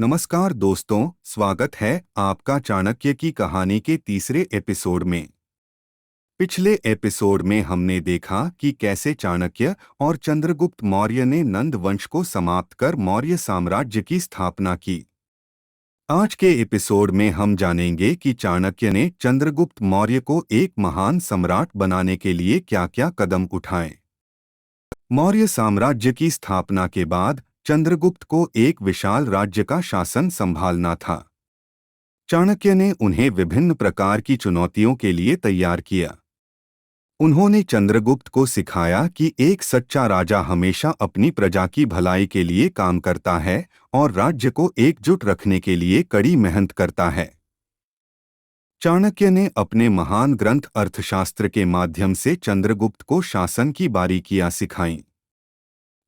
नमस्कार दोस्तों, स्वागत है आपका चाणक्य की कहानी के तीसरे एपिसोड में। पिछले एपिसोड में हमने देखा कि कैसे चाणक्य और चंद्रगुप्त मौर्य ने नंद वंश को समाप्त कर मौर्य साम्राज्य की स्थापना की। आज के एपिसोड में हम जानेंगे कि चाणक्य ने चंद्रगुप्त मौर्य को एक महान सम्राट बनाने के लिए क्या-क्या कदम उठाए। मौर्य साम्राज्य की स्थापना के बाद चंद्रगुप्त को एक विशाल राज्य का शासन संभालना था। चाणक्य ने उन्हें विभिन्न प्रकार की चुनौतियों के लिए तैयार किया। उन्होंने चंद्रगुप्त को सिखाया कि एक सच्चा राजा हमेशा अपनी प्रजा की भलाई के लिए काम करता है और राज्य को एकजुट रखने के लिए कड़ी मेहनत करता है। चाणक्य ने अपने महान ग्रंथ अर्थशास्त्र के माध्यम से चंद्रगुप्त को शासन की बारीकियां सिखाईं।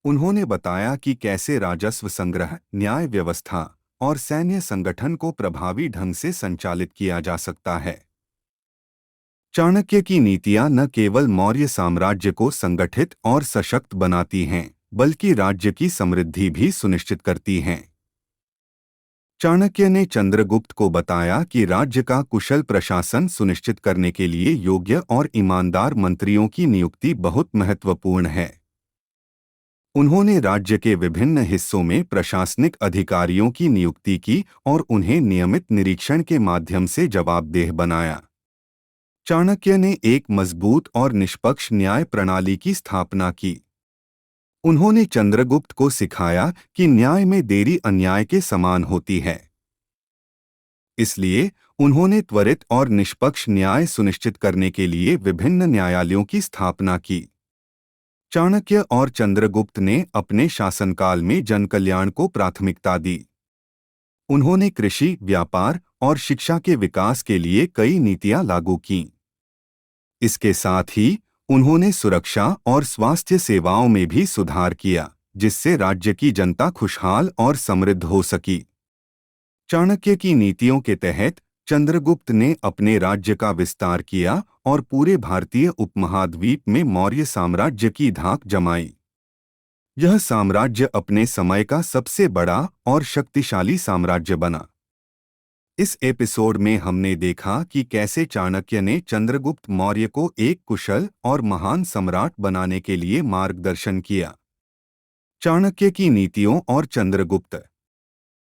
उन्होंने बताया कि कैसे राजस्व संग्रह, न्याय व्यवस्था और सैन्य संगठन को प्रभावी ढंग से संचालित किया जा सकता है। चाणक्य की नीतियां न केवल मौर्य साम्राज्य को संगठित और सशक्त बनाती हैं, बल्कि राज्य की समृद्धि भी सुनिश्चित करती हैं। चाणक्य ने चंद्रगुप्त को बताया कि राज्य का कुशल प्रशासन सुनिश्चित करने के लिए योग्य और ईमानदार मंत्रियों की नियुक्ति बहुत महत्वपूर्ण है। उन्होंने राज्य के विभिन्न हिस्सों में प्रशासनिक अधिकारियों की नियुक्ति की और उन्हें नियमित निरीक्षण के माध्यम से जवाबदेह बनाया। चाणक्य ने एक मजबूत और निष्पक्ष न्याय प्रणाली की स्थापना की। उन्होंने चंद्रगुप्त को सिखाया कि न्याय में देरी अन्याय के समान होती है। इसलिए उन्होंने त्वरित और निष्पक्ष न्याय सुनिश्चित करने के लिए विभिन्न न्यायालयों की स्थापना की। चाणक्य और चंद्रगुप्त ने अपने शासनकाल में जनकल्याण को प्राथमिकता दी। उन्होंने कृषि, व्यापार और शिक्षा के विकास के लिए कई नीतियां लागू कीं। इसके साथ ही उन्होंने सुरक्षा और स्वास्थ्य सेवाओं में भी सुधार किया, जिससे राज्य की जनता खुशहाल और समृद्ध हो सकी। चाणक्य की नीतियों के तहत चंद्रगुप्त ने अपने राज्य का विस्तार किया और पूरे भारतीय उपमहाद्वीप में मौर्य साम्राज्य की धाक जमाई। यह साम्राज्य अपने समय का सबसे बड़ा और शक्तिशाली साम्राज्य बना। इस एपिसोड में हमने देखा कि कैसे चाणक्य ने चंद्रगुप्त मौर्य को एक कुशल और महान सम्राट बनाने के लिए मार्गदर्शन किया। चाणक्य की नीतियों और चंद्रगुप्त